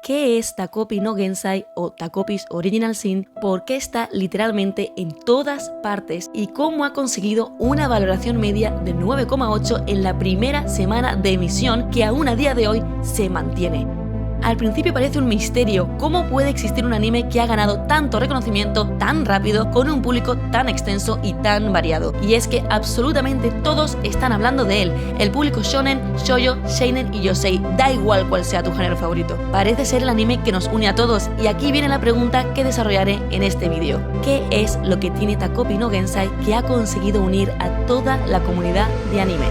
¿Qué es Takopi no Gensai o Takopi's Original Sin? ¿Por qué está literalmente en todas partes? ¿Y cómo ha conseguido una valoración media de 9,8 en la primera semana de emisión que aún a día de hoy se mantiene? Al principio parece un misterio cómo puede existir un anime que ha ganado tanto reconocimiento tan rápido con un público tan extenso y tan variado. Y es que absolutamente todos están hablando de él. El público shonen, shoujo, seinen y yosei, da igual cuál sea tu género favorito. Parece ser el anime que nos une a todos y aquí viene la pregunta que desarrollaré en este vídeo. ¿Qué es lo que tiene Takopi no Gensai que ha conseguido unir a toda la comunidad de anime?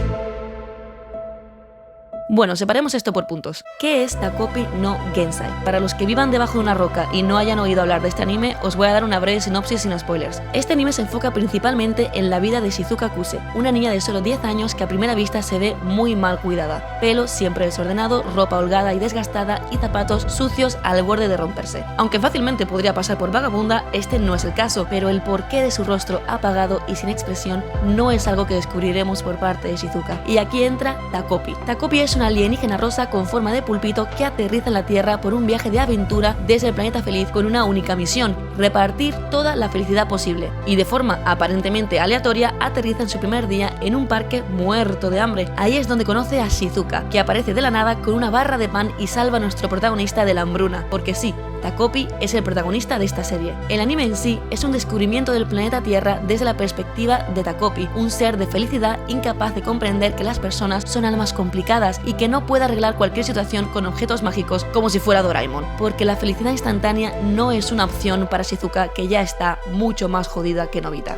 Bueno, separemos esto por puntos. ¿Qué es Takopi no Gensai? Para los que vivan debajo de una roca y no hayan oído hablar de este anime, os voy a dar una breve sinopsis sin spoilers. Este anime se enfoca principalmente en la vida de Shizuka Kuse, una niña de solo 10 años que a primera vista se ve muy mal cuidada. Pelo siempre desordenado, ropa holgada y desgastada y zapatos sucios al borde de romperse. Aunque fácilmente podría pasar por vagabunda, este no es el caso, pero el porqué de su rostro apagado y sin expresión no es algo que descubriremos por parte de Shizuka. Y aquí entra Takopi. Takopi es una alienígena rosa con forma de pulpito que aterriza en la Tierra por un viaje de aventura desde el planeta feliz con una única misión: repartir toda la felicidad posible. Y de forma aparentemente aleatoria aterriza en su primer día en un parque muerto de hambre. Ahí es donde conoce a Shizuka, que aparece de la nada con una barra de pan y salva a nuestro protagonista de la hambruna, porque sí, Takopi es el protagonista de esta serie. El anime en sí es un descubrimiento del planeta Tierra desde la perspectiva de Takopi, un ser de felicidad incapaz de comprender que las personas son almas complicadas y que no puede arreglar cualquier situación con objetos mágicos como si fuera Doraemon, porque la felicidad instantánea no es una opción para Shizuka, que ya está mucho más jodida que Nobita.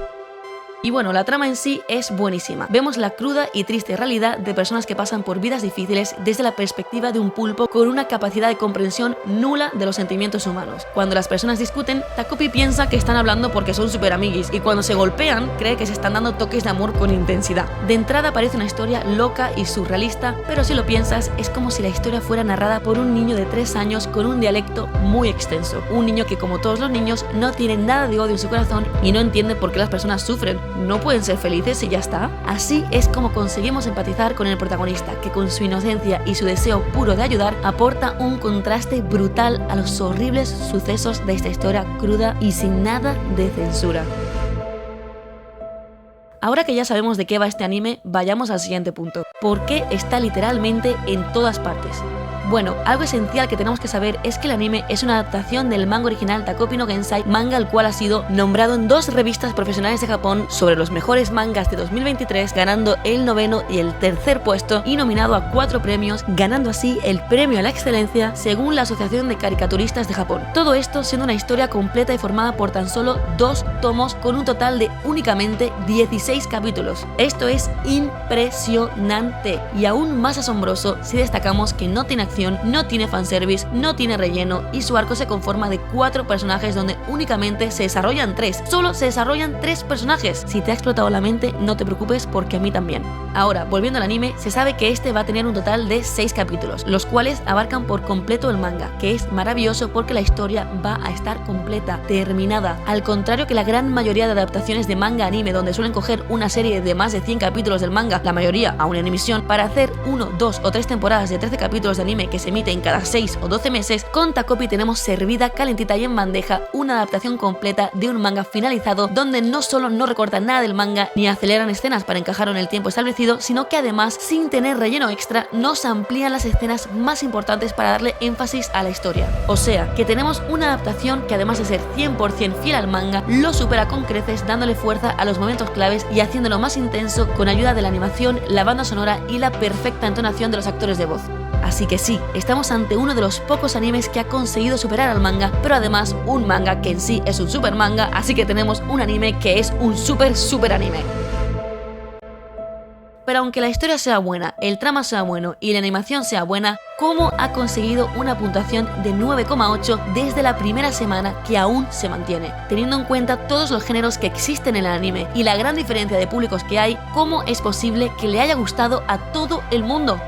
Y bueno, la trama en sí es buenísima. Vemos la cruda y triste realidad de personas que pasan por vidas difíciles desde la perspectiva de un pulpo con una capacidad de comprensión nula de los sentimientos humanos. Cuando las personas discuten, Takopi piensa que están hablando porque son super amiguis, y cuando se golpean, cree que se están dando toques de amor con intensidad. De entrada parece una historia loca y surrealista, pero si lo piensas, es como si la historia fuera narrada por un niño de 3 años con un dialecto muy extenso. Un niño que, como todos los niños, no tiene nada de odio en su corazón y no entiende por qué las personas sufren. ¿No pueden ser felices y ya está? Así es como conseguimos empatizar con el protagonista, que con su inocencia y su deseo puro de ayudar aporta un contraste brutal a los horribles sucesos de esta historia cruda y sin nada de censura. Ahora que ya sabemos de qué va este anime, vayamos al siguiente punto. ¿Por qué está literalmente en todas partes? Bueno, algo esencial que tenemos que saber es que el anime es una adaptación del manga original Takopi no Gensai, manga el cual ha sido nombrado en 2 revistas profesionales de Japón sobre los mejores mangas de 2023, ganando el 9º y el 3er puesto y nominado a 4 premios, ganando así el premio a la excelencia según la Asociación de Caricaturistas de Japón. Todo esto siendo una historia completa y formada por tan solo 2 tomos con un total de únicamente 16 capítulos. Esto es impresionante y aún más asombroso si destacamos que no tiene acción, no tiene fanservice, no tiene relleno y su arco se conforma de 4 personajes donde únicamente se desarrollan 3. Solo se desarrollan 3 personajes. Si te ha explotado la mente, no te preocupes porque a mí también. Ahora, volviendo al anime, se sabe que este va a tener un total de 6 capítulos, los cuales abarcan por completo el manga, que es maravilloso porque la historia va a estar completa, terminada. Al contrario que la gran mayoría de adaptaciones de manga a anime, donde suelen coger una serie de más de 100 capítulos del manga, la mayoría aún en emisión, para hacer 1, 2 o 3 temporadas de 13 capítulos de anime que se emiten cada 6 o 12 meses, con Takopi tenemos servida, calentita y en bandeja una adaptación completa de un manga finalizado donde no solo no recortan nada del manga ni aceleran escenas para encajar en el tiempo establecido, sino que además, sin tener relleno extra, nos amplían las escenas más importantes para darle énfasis a la historia. O sea, que tenemos una adaptación que además de ser 100% fiel al manga, lo supera con creces, dándole fuerza a los momentos claves y haciéndolo más intenso con ayuda de la animación, la banda sonora y la perfecta entonación de los actores de voz. Así que sí, estamos ante uno de los pocos animes que ha conseguido superar al manga, pero además un manga que en sí es un super manga, así que tenemos un anime que es un super anime. Pero aunque la historia sea buena, el trama sea bueno y la animación sea buena, ¿cómo ha conseguido una puntuación de 9,8 desde la primera semana que aún se mantiene? Teniendo en cuenta todos los géneros que existen en el anime y la gran diferencia de públicos que hay, ¿cómo es posible que le haya gustado a todo el mundo?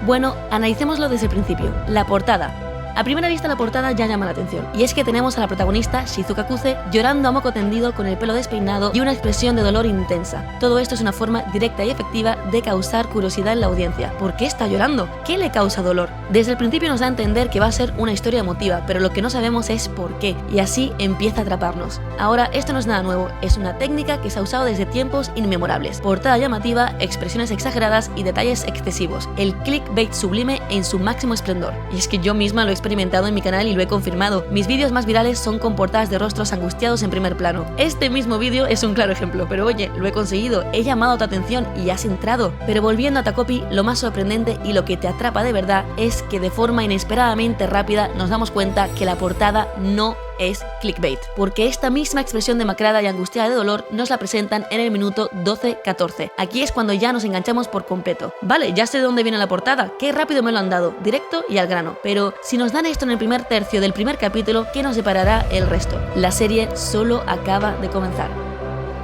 Bueno, analicémoslo desde el principio. La portada. A primera vista la portada ya llama la atención, y es que tenemos a la protagonista, Shizuka Kuze, llorando a moco tendido con el pelo despeinado y una expresión de dolor intensa. Todo esto es una forma directa y efectiva de causar curiosidad en la audiencia. ¿Por qué está llorando? ¿Qué le causa dolor? Desde el principio nos da a entender que va a ser una historia emotiva, pero lo que no sabemos es por qué, y así empieza a atraparnos. Ahora, esto no es nada nuevo, es una técnica que se ha usado desde tiempos inmemorables. Portada llamativa, expresiones exageradas y detalles excesivos. El clickbait sublime en su máximo esplendor. Y es que yo misma lo he experimentado en mi canal y lo he confirmado. Mis vídeos más virales son con portadas de rostros angustiados en primer plano. Este mismo vídeo es un claro ejemplo, pero oye, lo he conseguido, he llamado tu atención y has entrado. Pero volviendo a Takopi, lo más sorprendente y lo que te atrapa de verdad es que de forma inesperadamente rápida nos damos cuenta que la portada no es clickbait, porque esta misma expresión demacrada y angustiada de dolor nos la presentan en el minuto 12-14. Aquí es cuando ya nos enganchamos por completo. Vale, ya sé de dónde viene la portada, qué rápido me lo han dado, directo y al grano, pero si nos dan esto en el primer tercio del primer capítulo, ¿qué nos deparará el resto? La serie solo acaba de comenzar.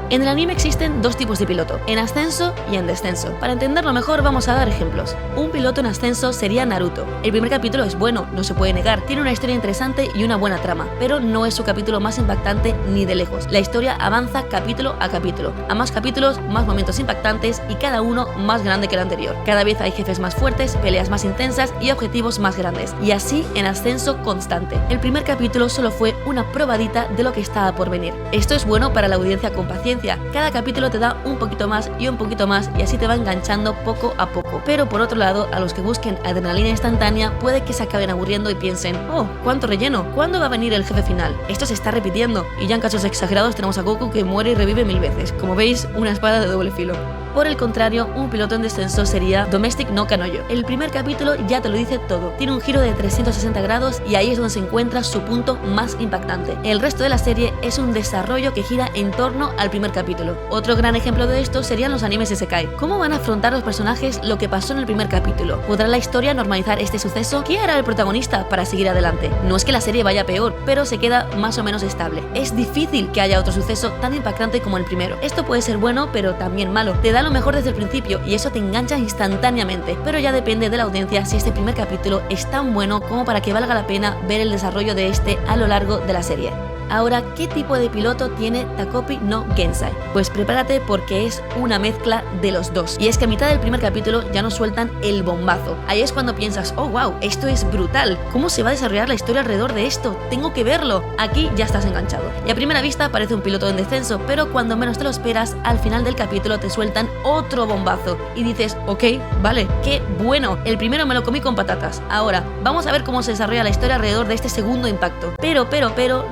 En el anime existen dos tipos de piloto, en ascenso y en descenso. Para entenderlo mejor vamos a dar ejemplos. Un piloto en ascenso sería Naruto. El primer capítulo es bueno, no se puede negar, tiene una historia interesante y una buena trama, pero no es su capítulo más impactante ni de lejos. La historia avanza capítulo a capítulo. A más capítulos, más momentos impactantes y cada uno más grande que el anterior. Cada vez hay jefes más fuertes, peleas más intensas y objetivos más grandes. Y así en ascenso constante. El primer capítulo solo fue una probadita de lo que estaba por venir. Esto es bueno para la audiencia con paciencia. Cada capítulo te da un poquito más y un poquito más y así te va enganchando poco a poco. Pero por otro lado, a los que busquen adrenalina instantánea puede que se acaben aburriendo y piensen: oh, ¿cuánto relleno? ¿Cuándo va a venir el jefe final? Esto se está repitiendo. Y ya en casos exagerados tenemos a Goku que muere y revive 1000 veces. Como veis, una espada de doble filo. Por el contrario, un piloto en descenso sería Domestic no Kanojo. El primer capítulo ya te lo dice todo. Tiene un giro de 360 grados y ahí es donde se encuentra su punto más impactante. El resto de la serie es un desarrollo que gira en torno al primer capítulo. Otro gran ejemplo de esto serían los animes isekai. ¿Cómo van a afrontar los personajes lo que pasó en el primer capítulo? ¿Podrá la historia normalizar este suceso? ¿Qué hará el protagonista para seguir adelante? No es que la serie vaya peor, pero se queda más o menos estable. Es difícil que haya otro suceso tan impactante como el primero. Esto puede ser bueno, pero también malo. Te da lo mejor desde el principio y eso te engancha instantáneamente, pero ya depende de la audiencia si este primer capítulo es tan bueno como para que valga la pena ver el desarrollo de este a lo largo de la serie. Ahora, ¿qué tipo de piloto tiene Takopi no Gensai? Pues prepárate porque es una mezcla de los dos. Y es que a mitad del primer capítulo ya nos sueltan el bombazo. Ahí es cuando piensas: oh wow, esto es brutal. ¿Cómo se va a desarrollar la historia alrededor de esto? Tengo que verlo. Aquí ya estás enganchado. Y a primera vista parece un piloto en descenso, pero cuando menos te lo esperas, al final del capítulo te sueltan otro bombazo. Y dices: ok, vale, qué bueno. El primero me lo comí con patatas. Ahora, vamos a ver cómo se desarrolla la historia alrededor de este segundo impacto. Pero,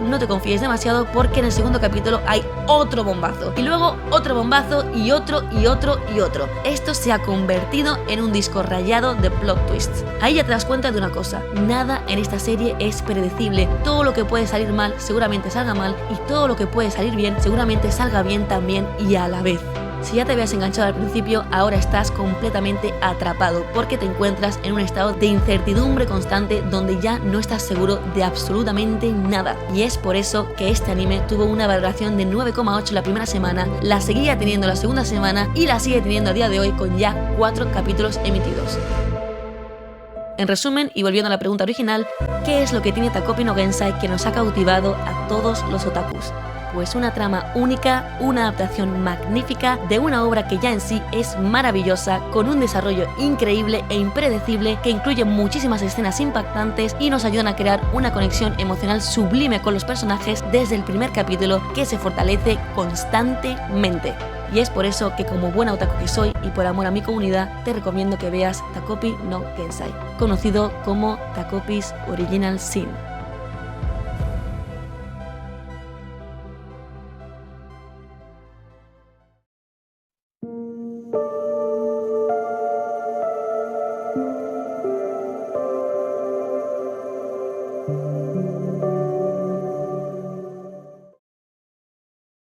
no te confíes demasiado porque en el segundo capítulo hay otro bombazo y luego otro bombazo y otro y otro y otro. Esto se ha convertido en un disco rayado de plot twists. Ahí ya te das cuenta de una cosa: nada en esta serie es predecible. Todo lo que puede salir mal seguramente salga mal y todo lo que puede salir bien seguramente salga bien también y a la vez. Si ya te habías enganchado al principio, ahora estás completamente atrapado porque te encuentras en un estado de incertidumbre constante donde ya no estás seguro de absolutamente nada. Y es por eso que este anime tuvo una valoración de 9,8 la primera semana, la seguía teniendo la segunda semana y la sigue teniendo a día de hoy con ya 4 capítulos emitidos. En resumen, y volviendo a la pregunta original, ¿qué es lo que tiene Takopi no Gensai que nos ha cautivado a todos los otakus? Pues una trama única, una adaptación magnífica de una obra que ya en sí es maravillosa, con un desarrollo increíble e impredecible que incluye muchísimas escenas impactantes y nos ayudan a crear una conexión emocional sublime con los personajes desde el primer capítulo, que se fortalece constantemente. Y es por eso que, como buena otaku que soy y por amor a mi comunidad, te recomiendo que veas Takopi no Gensai, conocido como Takopi's Original Sin.